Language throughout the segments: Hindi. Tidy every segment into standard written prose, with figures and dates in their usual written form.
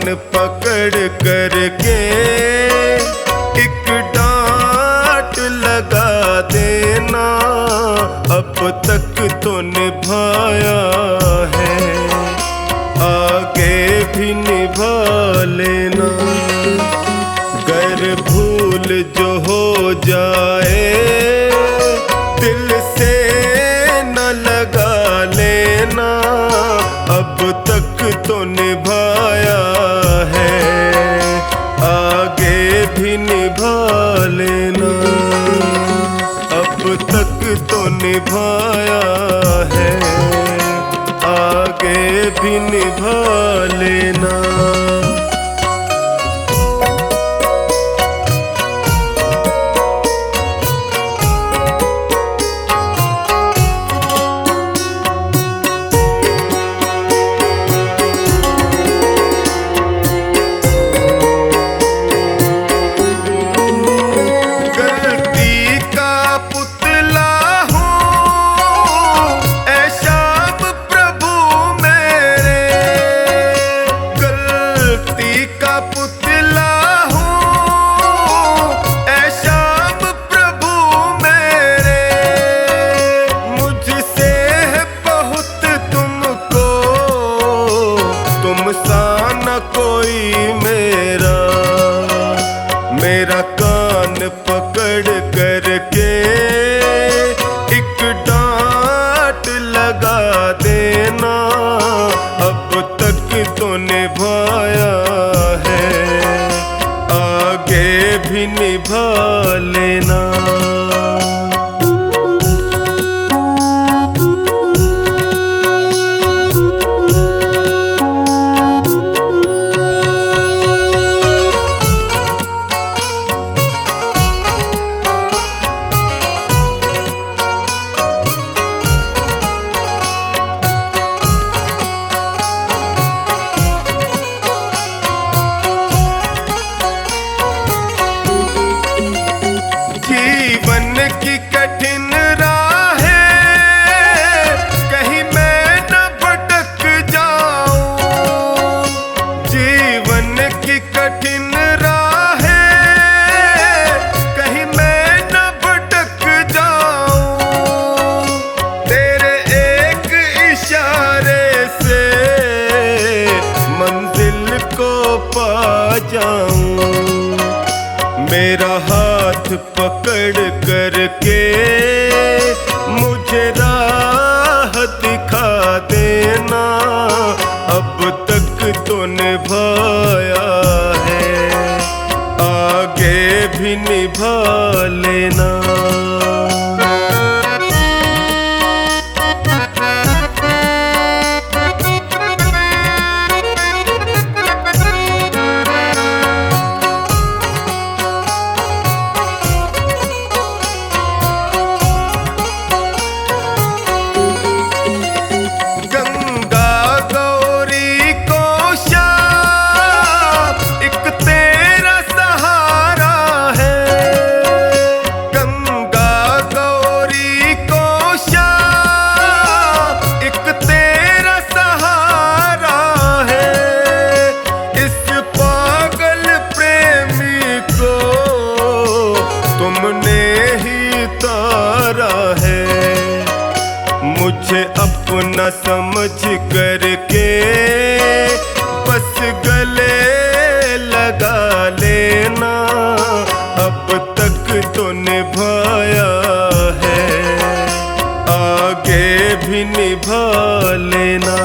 पकड़ करके एक डांट लगा देना, अब तक तो निभाया है, आगे भी निभा लेना। गर भूल जो हो जाए दिल से न लगा लेना, अब तक तो निभाया है, आगे भी निभा लेना। अब तक तो निभाया है, आगे भी निभा लेना। मेरा कान पकड़ करके एक डांट लगा देना, अब तक तो निभाया है, आगे भी निभा लेना। जीवन की कठिन राहें कहीं मैं न भटक जाऊं, जीवन की कठिन राहें कहीं मैं न भटक जाऊं, तेरे एक इशारे से मंजिल को पा जाऊं। मेरा हाथ पकड़ करके मुझे राह दिखा देना, अब तक तो निभाया है, आगे भी निभा लेना। मुझे अपना समझ करके बस गले लगा लेना, अब तक तो निभाया है, आगे भी निभा लेना।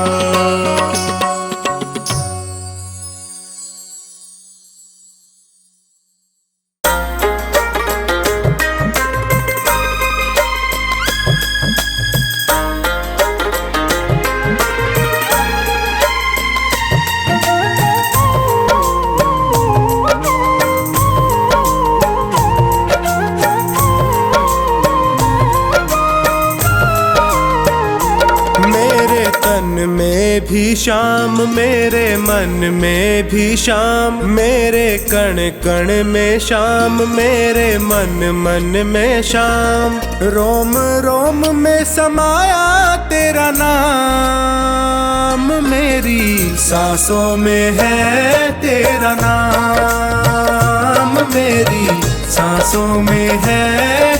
शाम, मेरे मन में भी शाम, मेरे कण कण में शाम, मेरे मन मन में शाम। रोम रोम में समाया तेरा नाम, मेरी सांसों में है तेरा नाम, मेरी सांसों में है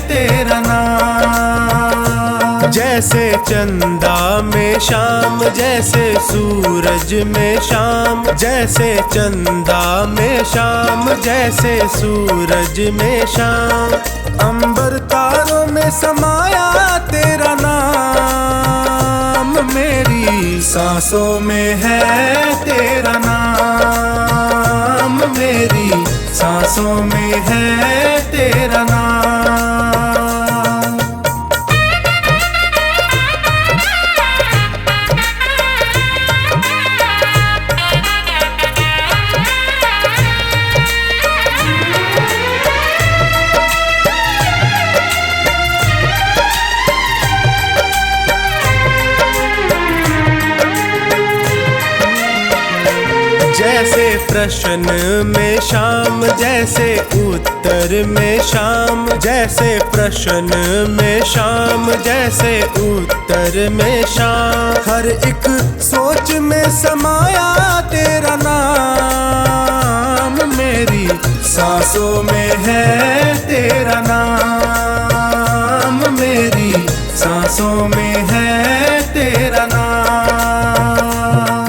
तेरा नाम। जैसे चंदा में शाम, जैसे सूरज में शाम, जैसे चंदा में शाम, जैसे सूरज में शाम। अंबर तारों में समाया तेरा नाम, मेरी सांसों में है तेरा नाम, मेरी सांसों में है तेरा नाम। जैसे प्रश्न में शाम, जैसे उत्तर में शाम, जैसे प्रश्न में शाम, जैसे उत्तर में शाम। हर एक सोच में समाया तेरा नाम, मेरी सांसों में है तेरा नाम, मेरी सांसों में है तेरा नाम।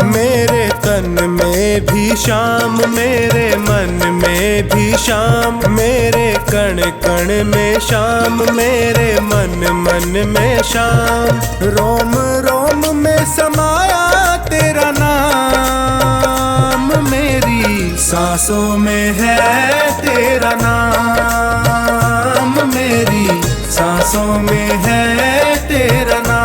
मेरे तन में भी शाम, मेरे मन में भी शाम, मेरे कण कण में शाम, मेरे मन मन में शाम। रोम रोम में समाया तेरा नाम, मेरी सांसों में है तेरा नाम, मेरी सांसों में है तेरा नाम।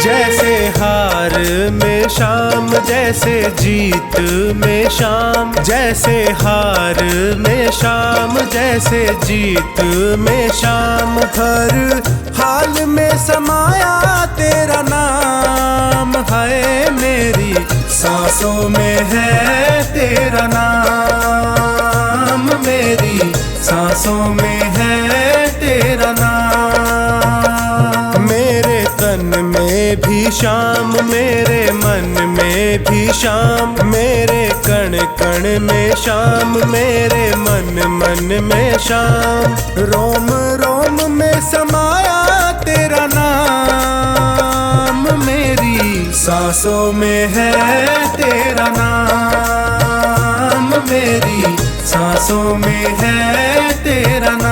जैसे हार में शाम, जैसे जीत में शाम, जैसे हार में शाम, जैसे जीत में शाम। हर हाल में समाया तेरा नाम है, मेरी सांसों में है तेरा नाम, मेरी सांसों में है तेरा नाम। मेरे तन में भी शाम, मेरे मन में भी शाम, मेरे कण कण में शाम, मेरे मन मन में शाम। रोम रोम में समाया तेरा नाम, मेरी सांसों में है तेरा नाम, मेरी सांसों में है तेरा नाम।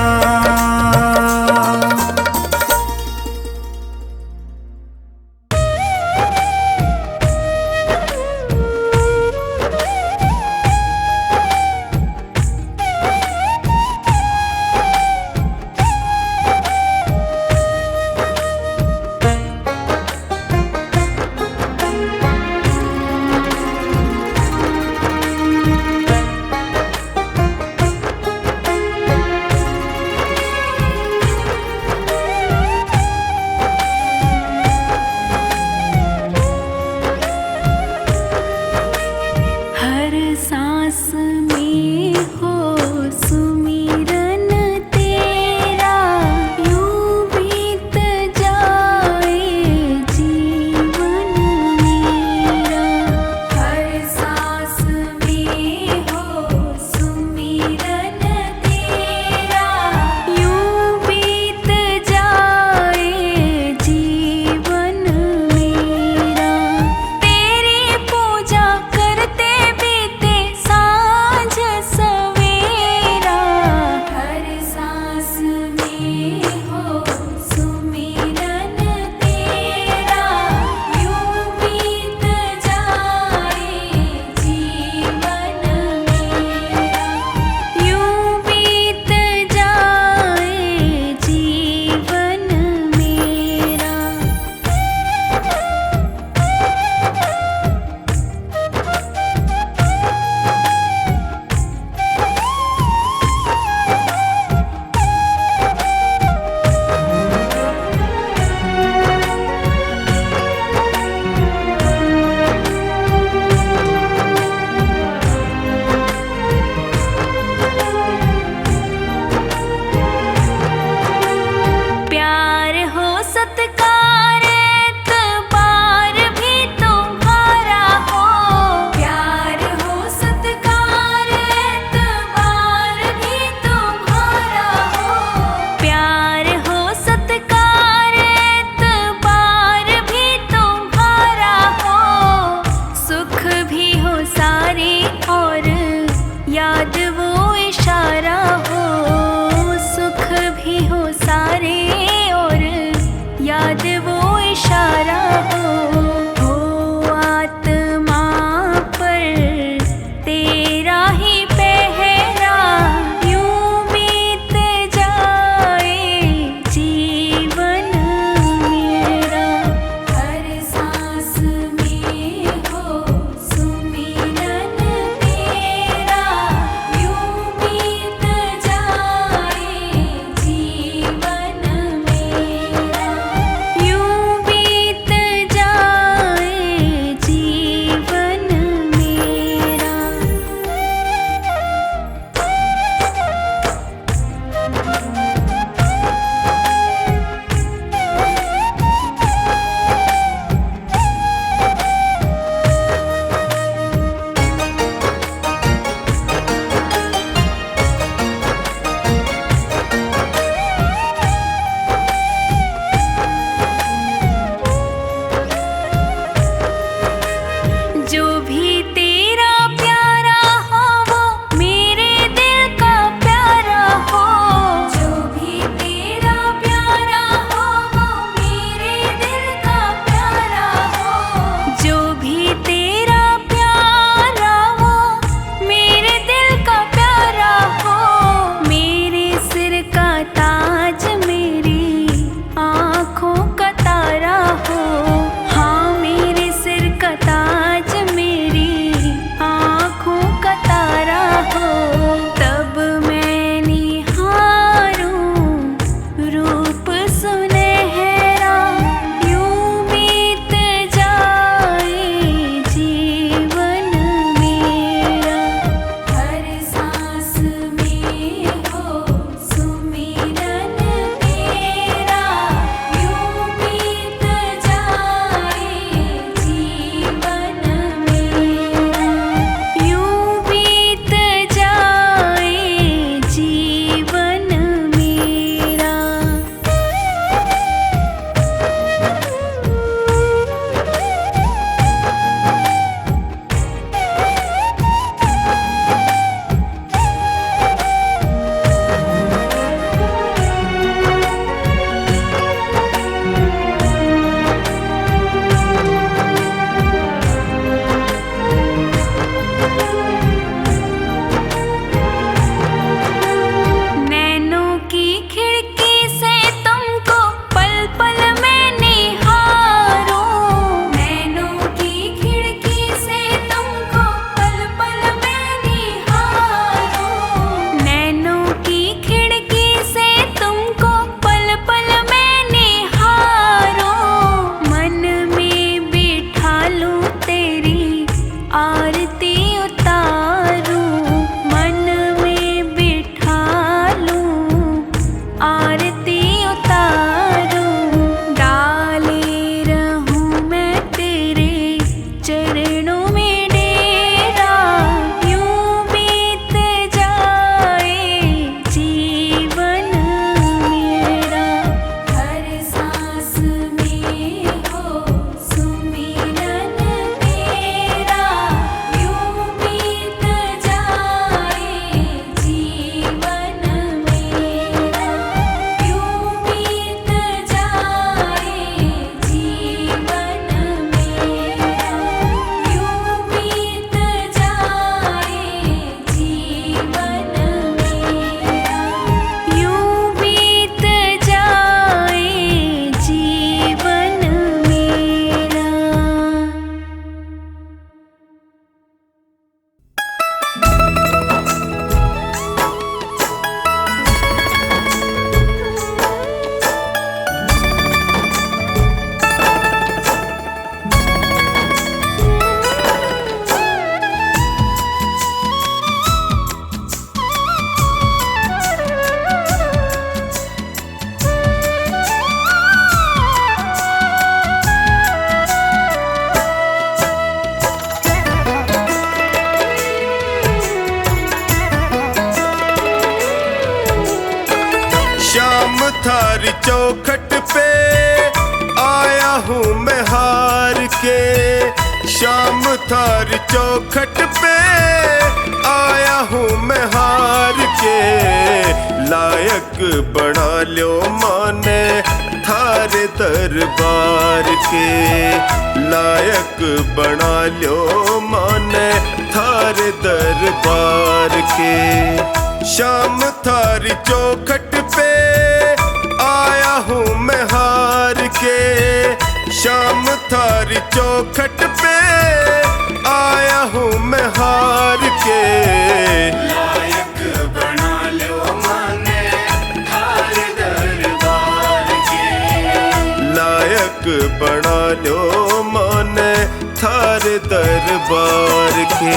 चौखट पे आया हूँ मैं हार के। शाम थारी चौखट पे आया हूँ मैं हार के। लायक बना लो माने थारे दरबार के। लायक बना लो माने थारे दरबार के। शाम थारी चौखट पे आया हूँ मैं हार के। शाम थारी चौखट पे आया हूँ मैं हार के। लायक बना लो माने थारे दरबार के। लायक बना लो माने थारे दरबार के।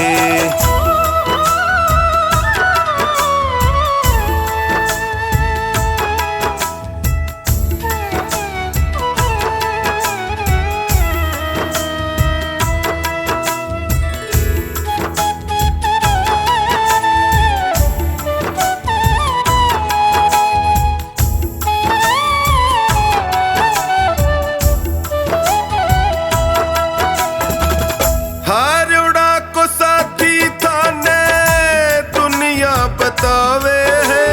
बतावे है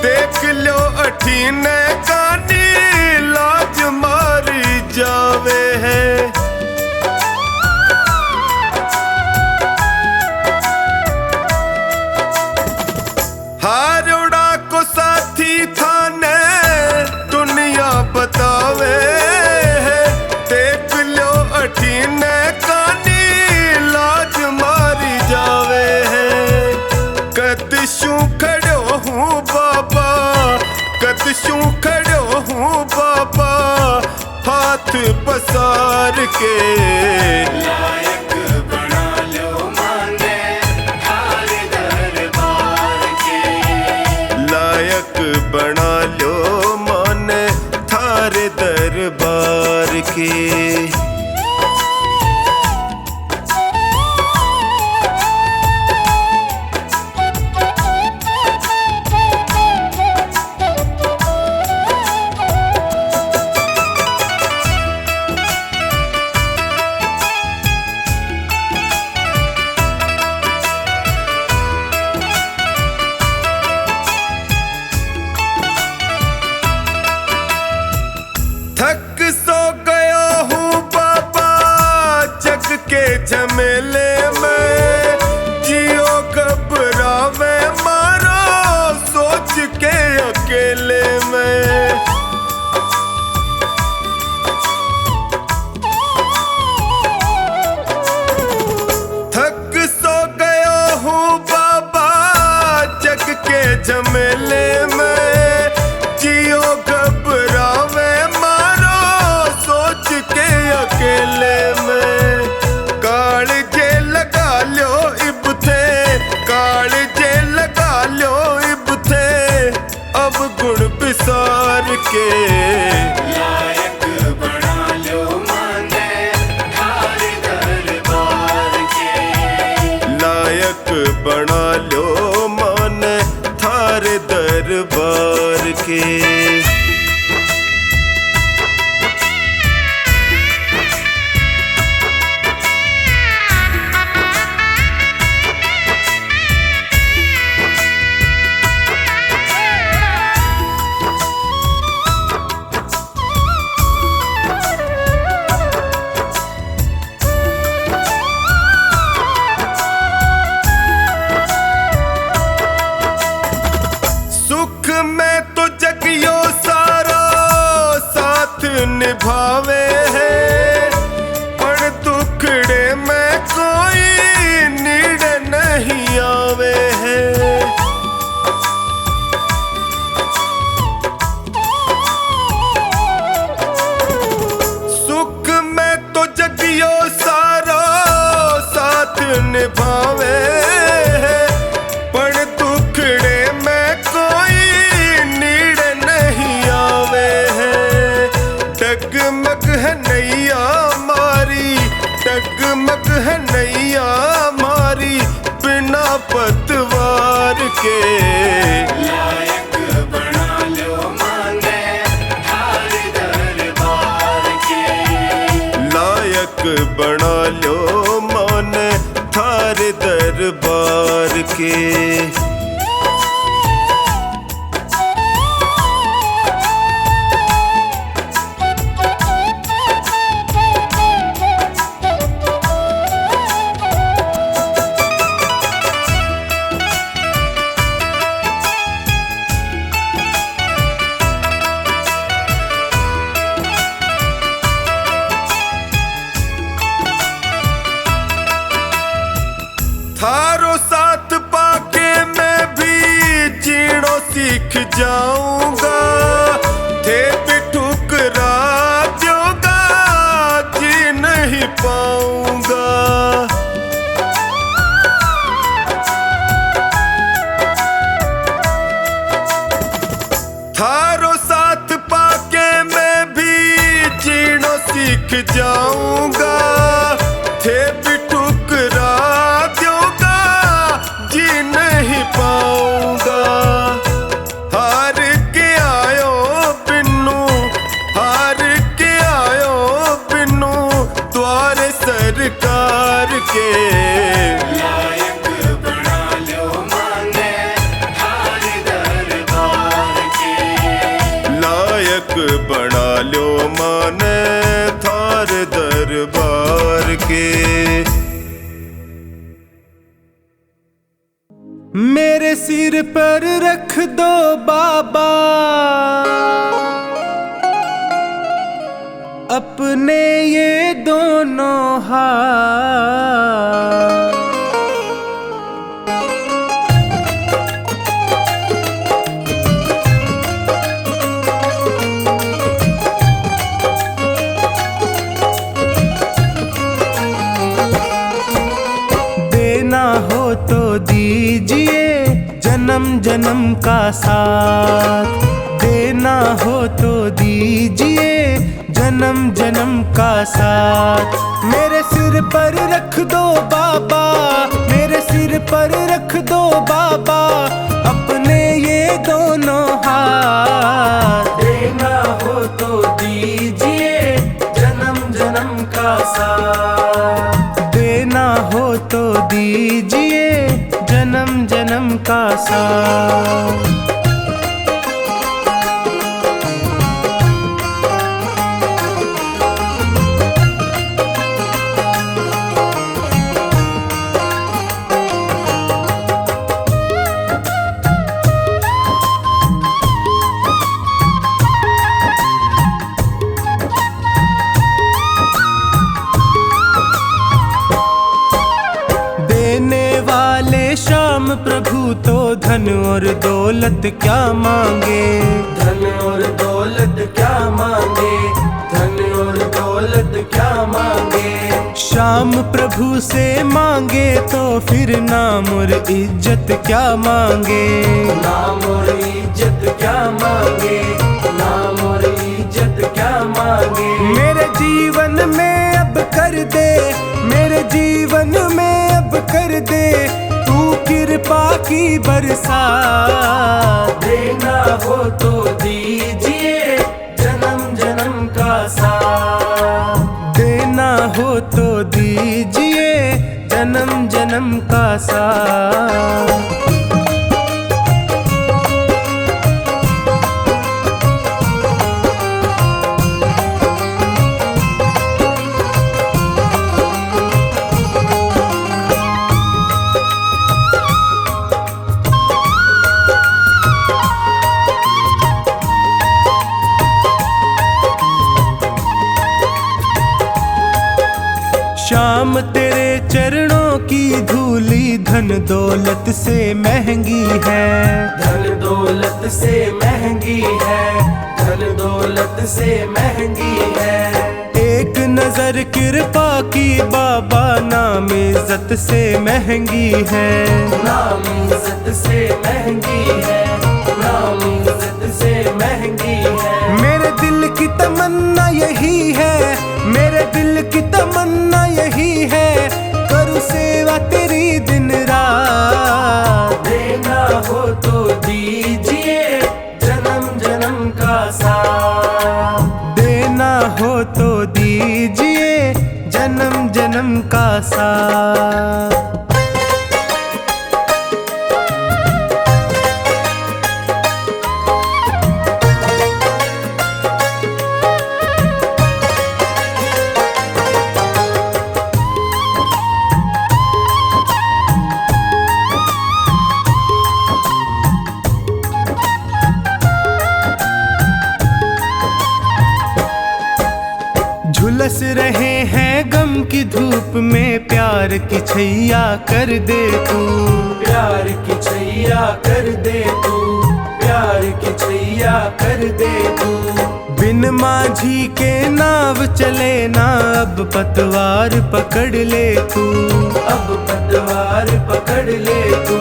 देख लो अठीने कानी लाज मारी जावे है। हारोड़ा को साथी थाने दुनिया बतावे है देख लो अठीने कानी लाज मारी जावे है। कदशू खड़ो हूँ बाबा कदशू खड़ो हूँ बाबा हाथ पसार के। लायक बना लो माने थारे दरबार के। लायक बना लो माने थारे दरबार के। थक सो गया हूँ बाबा जग के झमेले में। जियो घबरावे मारो सोच के अकेले में। थक सो गया हूँ बाबा जग के झमेले में। जियो घबरावे अकेले में। काल जे लगा लो इब थे काल जे लगा लो इब थे अब गुण बिसार के। लायक बना लो माने थारे दरबार के। लायक बना लो माने थारे दरबार के। सुख में तो जगियो सारा साथ निभावे है। पर दुखड़े में कोई नीड़ नहीं आवे है। सुख में तो जगियो सारा साथ निभावे है। पर दुखड़े में कोई नीड़ नहीं आवे है। डगमग है नैया मारी डगमग है नैया मारी बिना पतवार के। लायक बना लो माने लायक बना लो मन थारे दरबार के। थारो साथ पाके मैं भी जीणो सीख जाऊंगा, थे भी ठुकरा दोगा जी नहीं पाऊंगा। थारो साथ पाके मैं भी जीणो सीख जाऊंगा, थे भी ठुकरा नहीं पाऊंगा। हार के आयो बिन्नू, हार के आयो बिन्नू द्वारे सरकार के। लायक बना लो माने थारे दरबार के। लायक बना लो माने थारे दरबार के। मेरे सिर पर रख दो बाबा अपने ये दोनों हाथ, देना हो तो दीजिए जन्म जन्म का साथ, देना हो तो दीजिए जन्म जन्म का साथ। मेरे सिर पर रख दो बाबा, मेरे सिर पर रख दो बाबा अपने ये दोनों हाथ, देना हो तो दीजिए जन्म जन्म का साथ, देना हो तो दीजिए जन्म जन्म का साथ। श्याम प्रभु तो धन और दौलत क्या मांगे, धन और दौलत क्या मांगे, धन और दौलत क्या मांगे। श्याम प्रभु से मांगे तो फिर नाम और इज्जत क्या मांगे, नाम और इज्जत क्या मांगे, नाम और इज्जत क्या मांगे। मेरे जीवन में अब कर दे, मेरे जीवन में अब कर दे कृपा की बरसात, देना हो तो दीजिए जन्म जन्म का साथ, देना हो तो दीजिए जन्म जन्म का साथ। श्याम तेरे चरणों की धूली धन दौलत से महंगी है, धन दौलत से महंगी है, धन दौलत से महंगी है। एक नजर कृपा की बाबा नाम इज्जत से महंगी है, नाम इज्जत से महंगी है, नाम इज्जत से महंगी है। मेरे दिल की तमन्ना यही है, मेरे दिल की तमन्ना यही है, करूँ सेवा तेरी दिन रात, देना हो तो दीजिए जन्म जन्म का साथ, देना हो तो दीजिए जन्म जन्म का साथ। झुलस रहे हैं गम की धूप में, प्यार की छैया कर दे तू, प्यार की छैया कर दे तू, प्यार की छैया कर दे तू। बिन माझी के नाव चले ना, अब पतवार पकड़ ले तू, अब पतवार पकड़ ले तू,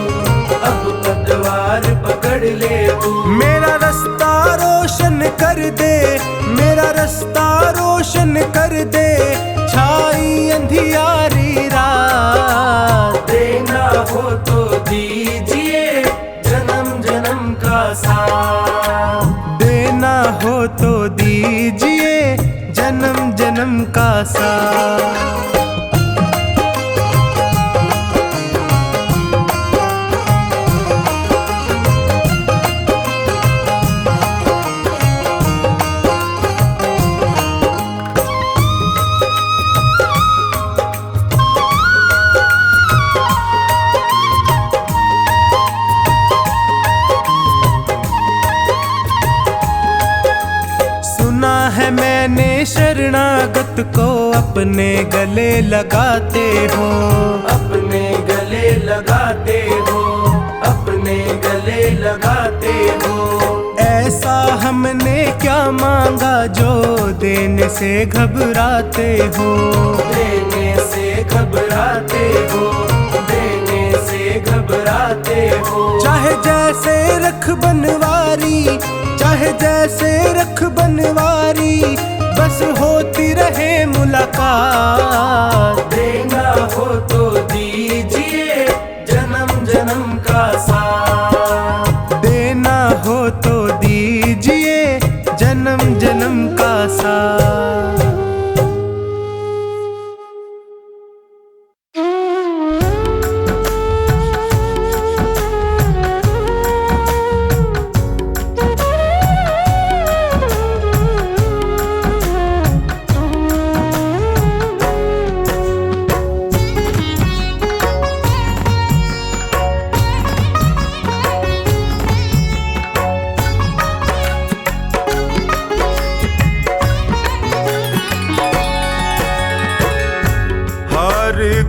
अब पतवार पकड़ ले तू। मेरा रास्ता रोशन कर दे, मेरा रास्ता रोशन कर दे, छाई अंधियारी रात। देना हो तो दीजिए जन्म जन्म का साथ, देना हो तो दीजिए जन्म जन्म का साथ। सुना है मैंने शरणागत को अपने गले लगाते हो, अपने गले लगाते हो, अपने गले लगाते हो। ऐसा हमने क्या मांगा जो देने से घबराते हो, देने से घबराते हो, देने से घबराते हो। चाहे जैसे रख बनवारी, चाहे जैसे रख बनवारी, बस होती रहे मुलाकात। देना हो तो दीजिए जन्म जन्म का साथ, देना हो तो दीजिए जन्म जन्म का साथ।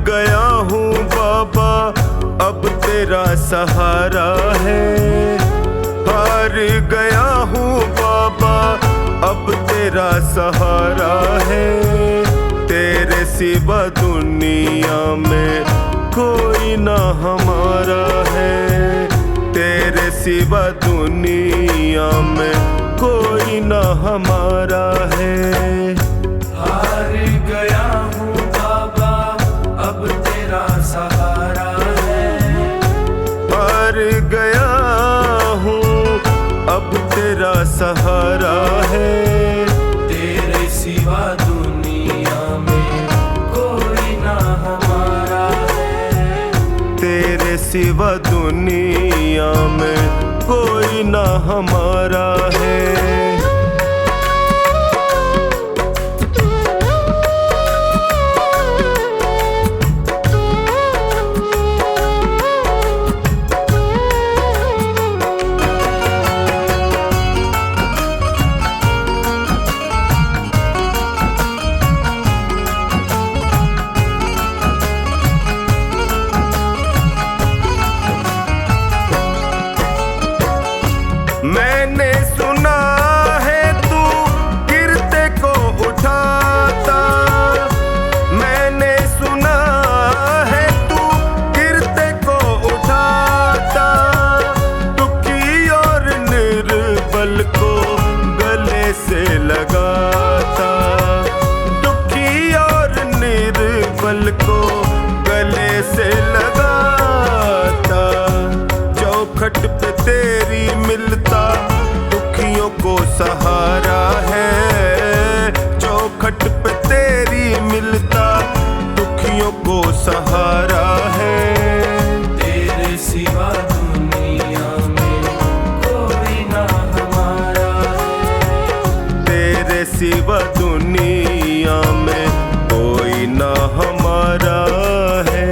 गया हूँ बाबा अब तेरा सहारा है, हार गया हूँ बाबा अब तेरा सहारा है। तेरे सिवा दुनिया में कोई ना हमारा है, तेरे सिवा दुनिया में कोई ना हमारा है। हार गया हूँ बाबा अब तेरा सहारा है, हार गया हूँ अब तेरा सहारा है। तेरे सिवा दुनिया में कोई ना हमारा है, तेरे सिवा दुनिया में कोई ना हमारा है। मैंने सुना है तू गिरते को उठाता, मैंने सुना है तू गिरते को उठाता, दुखी और निर्बल को गले से लगाता, दुखी और निर्बल को गले से लगाता। चौखट पे तेरी मिलता दुखियों को सहारा है, चौखट पे तेरी मिलता खुशियों को सहारा है। तेरे सिवा दुनिया में कोई ना हमारा है। तेरे सिवा दुनिया में कोई ना हमारा है।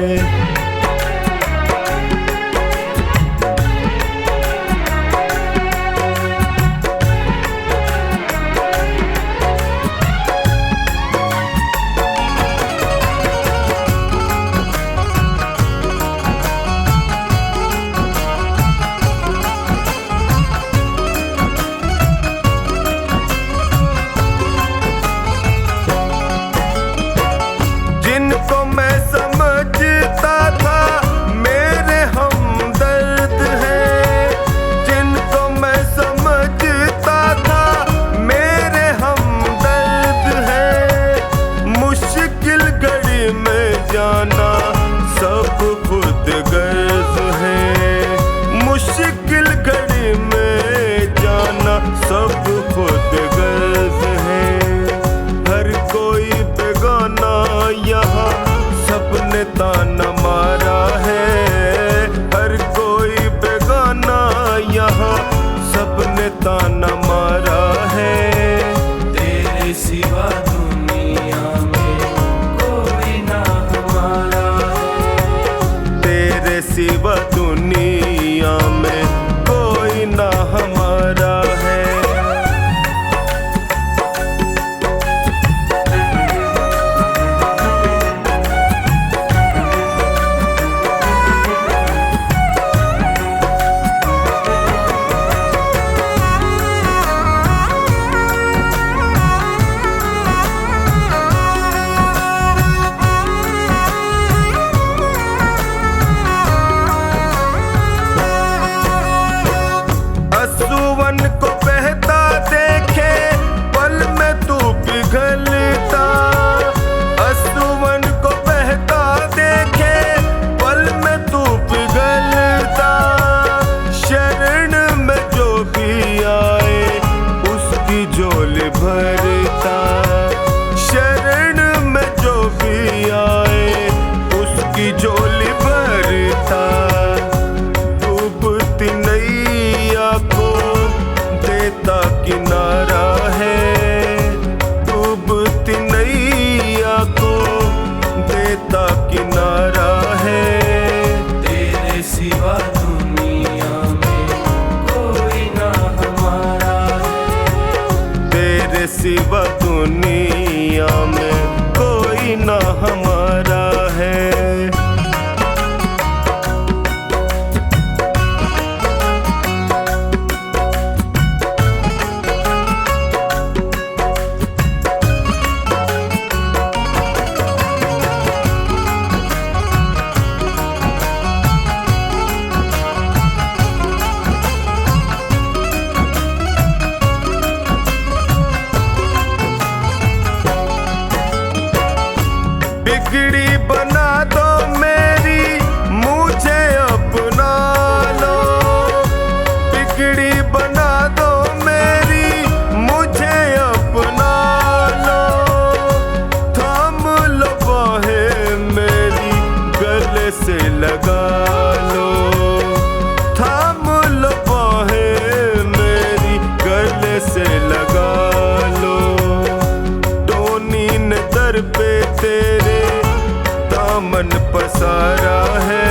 जिनको मैं समझता था मेरे हमदर्द हैं, जिनको मैं समझता था मेरे हमदर्द हैं। मुश्किल घड़ी में जाना सब खुद गर्ज है। मुश्किल घड़ी में जाना सब खुद गर्ज है। हर कोई बेगाना यहाँ सबने ताना मारा है। हर कोई बेगाना यहाँ सबने ताना मारा है। तेरे सिवा दुनिया में कोई ना हमारा है। तेरे सिवा दुनिया में कोई ना हमारा है। असुवन को बहता देखे पल में तू पिघलता। असुवन को बहता देखे पल में तू पिघलता। शरण में जो भी आए उसकी झोली भरता। शरण में जो भी आए उसकी झोली भरता। डूबती नैया को देता किनारा है। डूबती नैया को देता किनारा है। तेरे सिवा दुनिया में कोई ना हमारा है। तेरे सिवा दुनिया में कोई ना हमारा है। बिगड़ी बना दो मेरी मुझे अपना लो। बिगड़ी बना दो मेरी मुझे अपना लो। थाम लो बाहें मेरी गले से लगा लो। थाम लो बाहें मेरी गले से लगा लो। टोनी ने दर पे तेरे दामन पसारा है।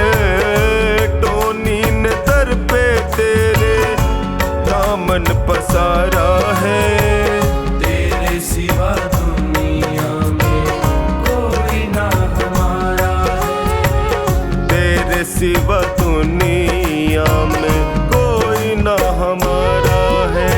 टोनी ने दर पे तेरे दामन पसारा है। तेरे सिवा दुनिया में कोई ना हमारा है। तेरे सिवा दुनिया में कोई ना हमारा है।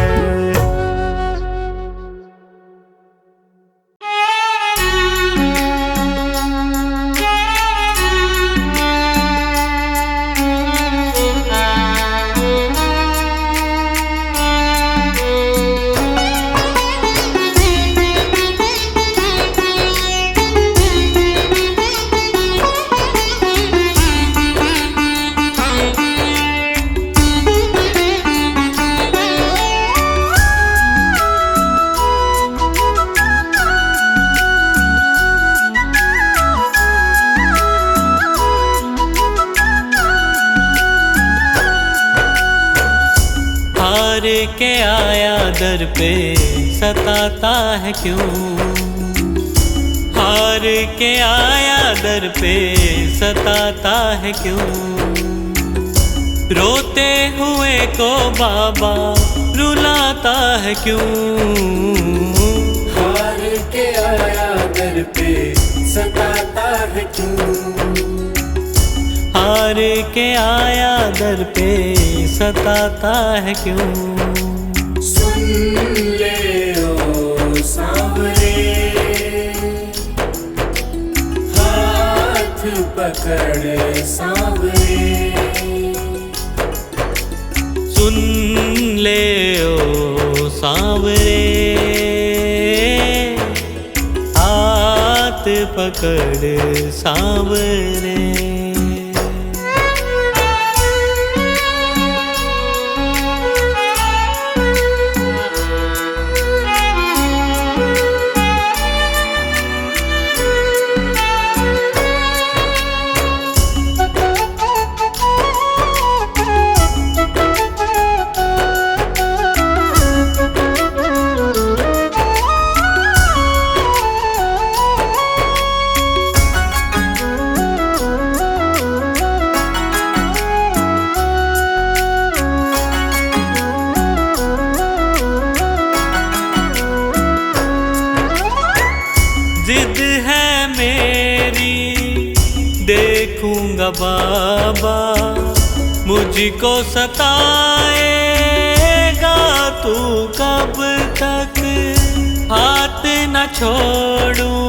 हार के आया दर पे सताता है क्यों, हार के आया दर पे सताता है क्यों, रोते हुए को बाबा रुलाता है क्यों, हार के आया दर पे सताता है क्यों, हार के आया दर पे सताता है क्यों। सुन ले ओ सांवरे, हाथ पकड़ सांवरे, सुन ले ओ सांवरे, हाथ पकड़ सांवरे। जिद है मेरी देखूंगा बाबा, मुझको सताएगा तू कब तक, हाथ न छोड़ूं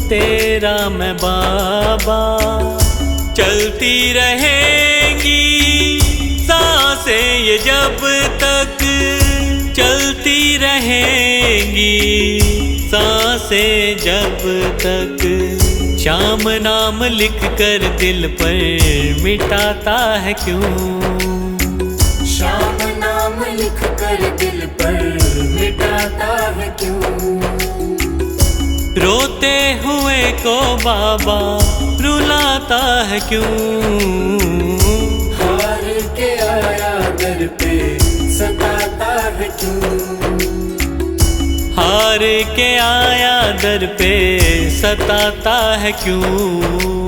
तेरा मैं बाबा, चलती रहेंगी सांसें ये जब तक, चलती रहेंगी सांसें जब तक, श्याम नाम लिख कर दिल पर मिटाता है क्यों, श्याम नाम लिख कर दिल पर मिटाता है क्यों, रोते हुए को बाबा रुलाता है क्यों, हार के आया दर पे सताता है क्यों, हार के आया दर पे सताता है क्यों।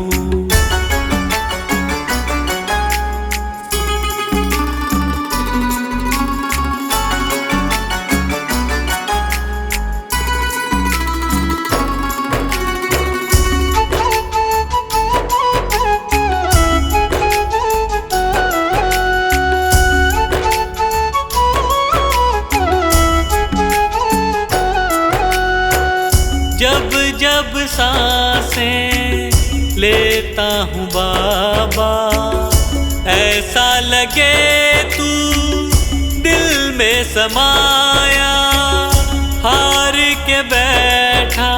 जब जब सांसें लेता हूँ बाबा, ऐसा लगे तू दिल में समाया, हार के बैठा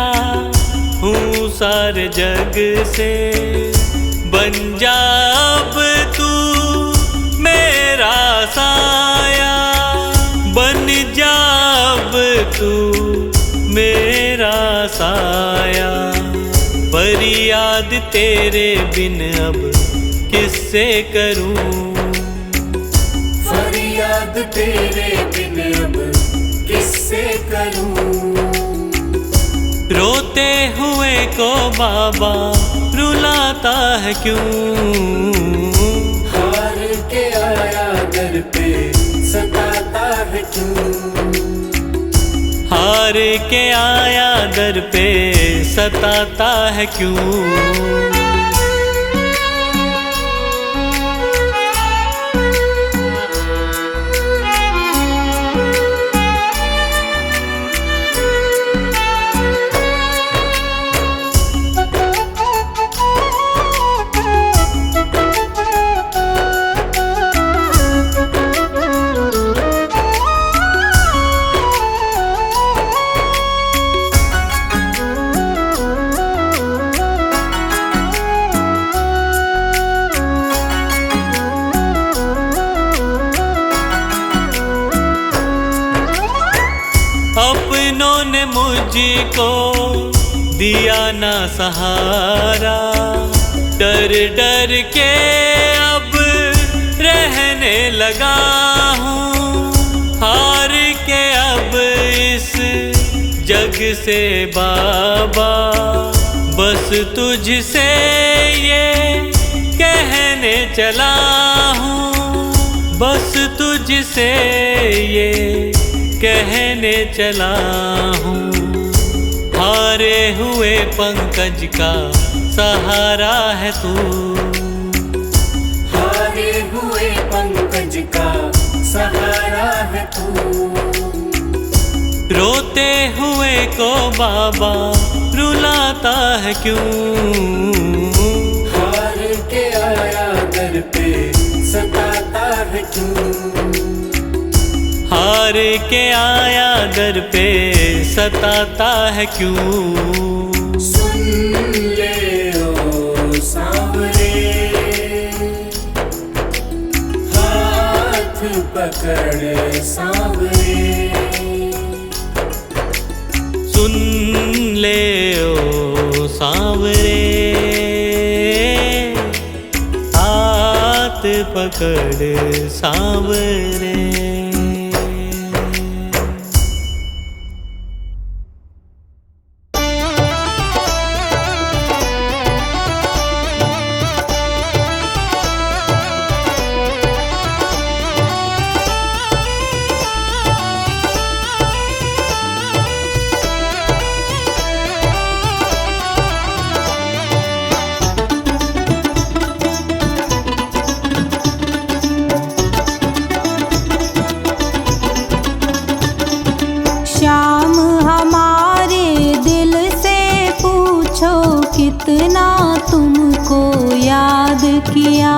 हूँ सारे जग से, बन जा अब तू मेरा साया, बन जा अब तू मेरा साया, फरियाद तेरे बिन अब किससे करूं, फरियाद तेरे बिन अब किससे करूं, रोते हुए को बाबा रुलाता है क्यों, हार के आया दर पे सताता है क्यों, हार के आया दर पे सताता है क्यों। अपनों ने मुझको दिया ना सहारा, डर डर के अब रहने लगा हूँ, जग से बाबा बस तुझसे ये कहने चला हूँ, बस तुझसे ये कहने चला हूँ। हारे हुए पंकज का सहारा है तू, हारे हुए पंकज का सहारा है तू। रोते हुए को बाबा रुलाता है क्यों, हार के आया दर पे सताता है क्यों, हार के आया दर पे सताता है क्यों। सुन ले ओ सांवरे, हाथ पकड़ सांवरे, सुन ले ओ सांवरे, हाथ पकड़ सांवरे। श्याम हमारे दिल से पूछो कितना तुमको याद किया,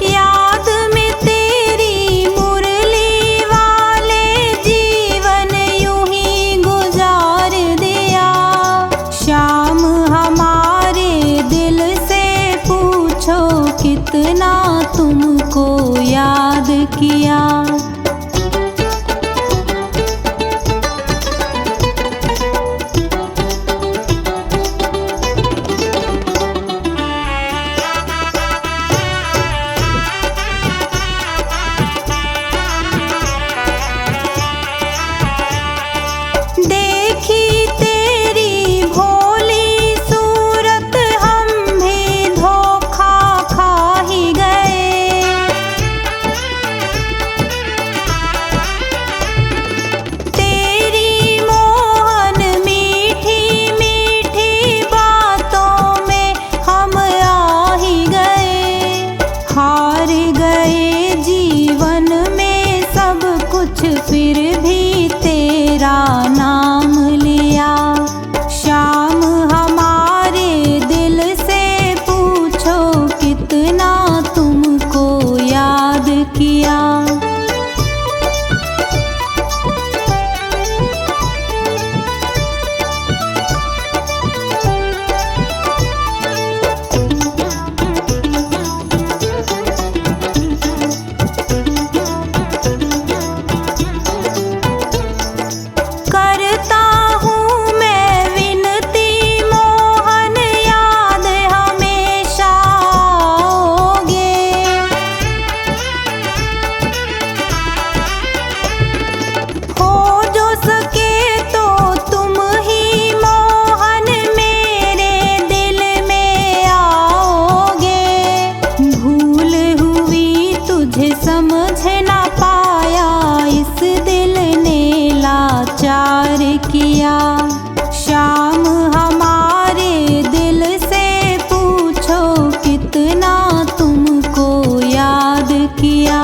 याद में तेरी मुरली वाले जीवन यूं ही गुजार दिया। श्याम हमारे दिल से पूछो कितना तुमको याद किया। देखी तेरी भोली सूरत हम भी धोखा खा ही गए, तेरी मोहन मीठी मीठी बातों में हम आ ही गए। हार गए जीवन में सब कुछ फिर भी तेरा नाम लिया। श्याम हमारे दिल से पूछो कितना तुमको याद किया। करता हूँ मैं विनती मोहन, याद हमेशा आओगे। हो जो सके तो तुम ही मोहन मेरे दिल में आओगे। भूल हुई तुझे समझ ना पाया, इस दिल ने लाचार किया। श्याम हमारे दिल से पूछो कितना तुमको याद किया।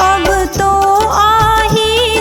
अब तो आ ही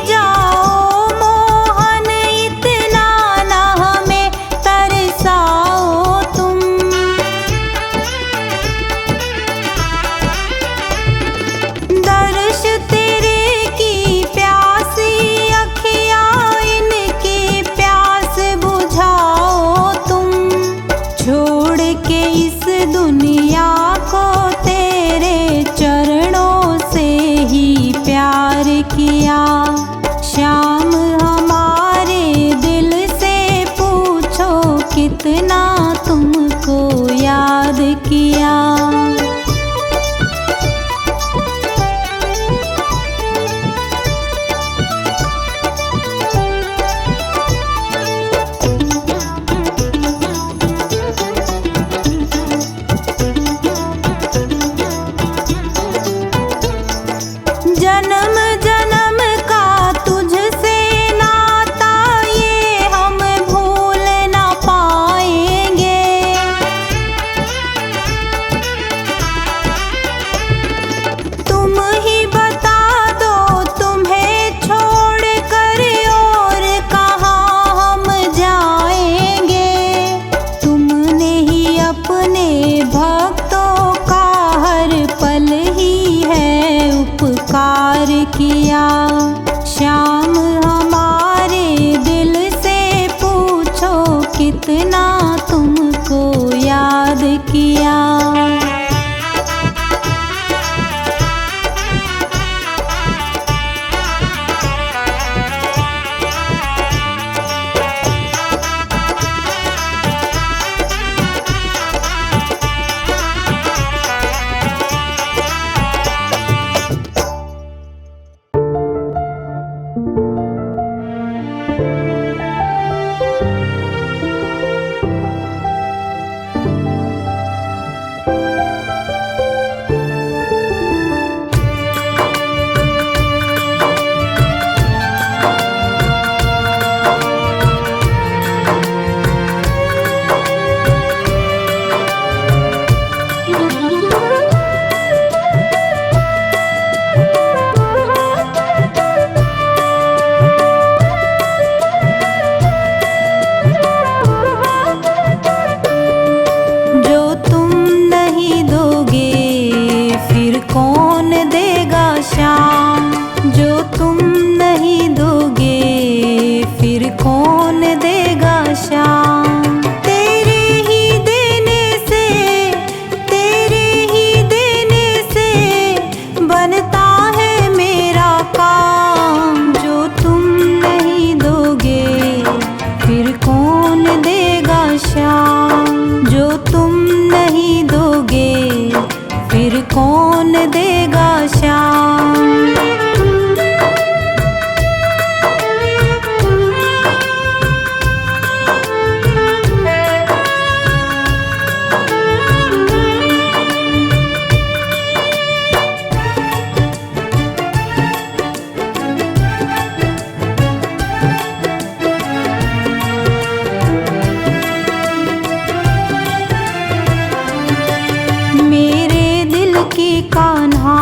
कान्हा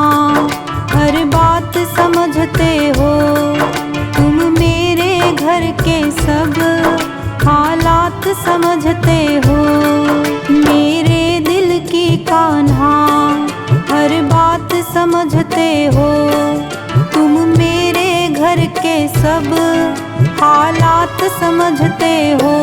हर बात समझते हो, तुम मेरे घर के सब हालात समझते हो। मेरे दिल की कान्हा हर बात समझते हो, तुम मेरे घर के सब हालात समझते हो।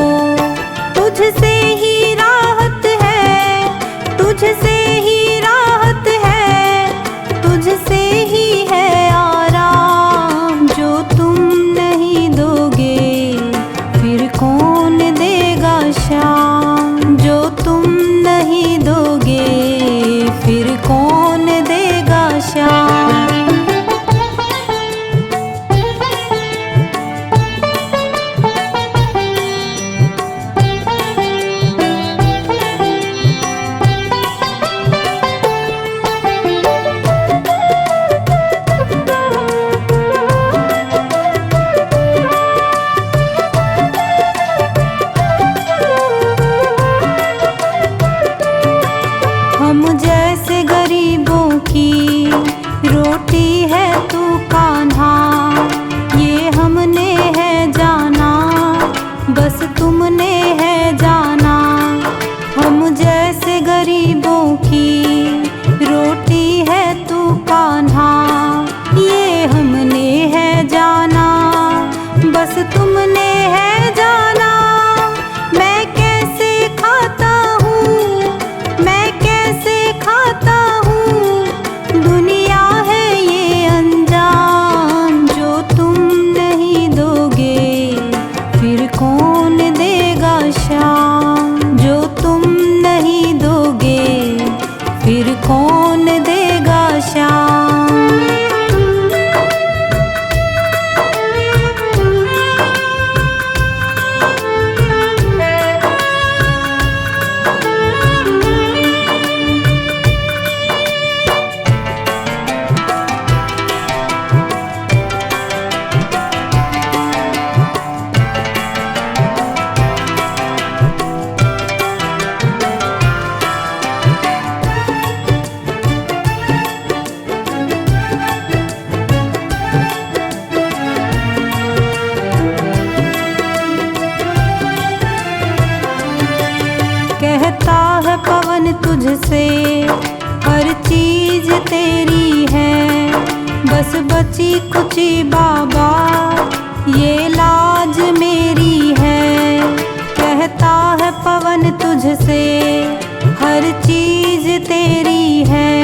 तुझसे ही राहत है, तुझसे ही राहत है, तुझसे ही है आराम। जो तुम नहीं दोगे फिर कौन देगा शाम। जो तुम नहीं दोगे फिर कौन देगा शाम। हम जैसे गरीबों की रोटी है तू कान्हा, ये हमने है जाना, बस तुमने है जाना। हम जैसे गरीबों की रोटी है तू कान्हा, ये हमने है जाना, बस तुमने है जाना। मैं कैसे खाता हूँ, मैं कैसे खाता हूँ, दुनिया है ये अनजान। जो तुम नहीं दोगे फिर कौन देगा शाम। जो तुम नहीं दोगे फिर कौन देगा शाम। कहता है पवन तुझसे हर चीज तेरी है, बस बची कुची बाबा ये लाज मेरी है। कहता है पवन तुझसे हर चीज तेरी है,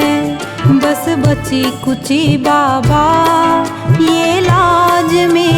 बस बची कुची बाबा ये लाज मेरी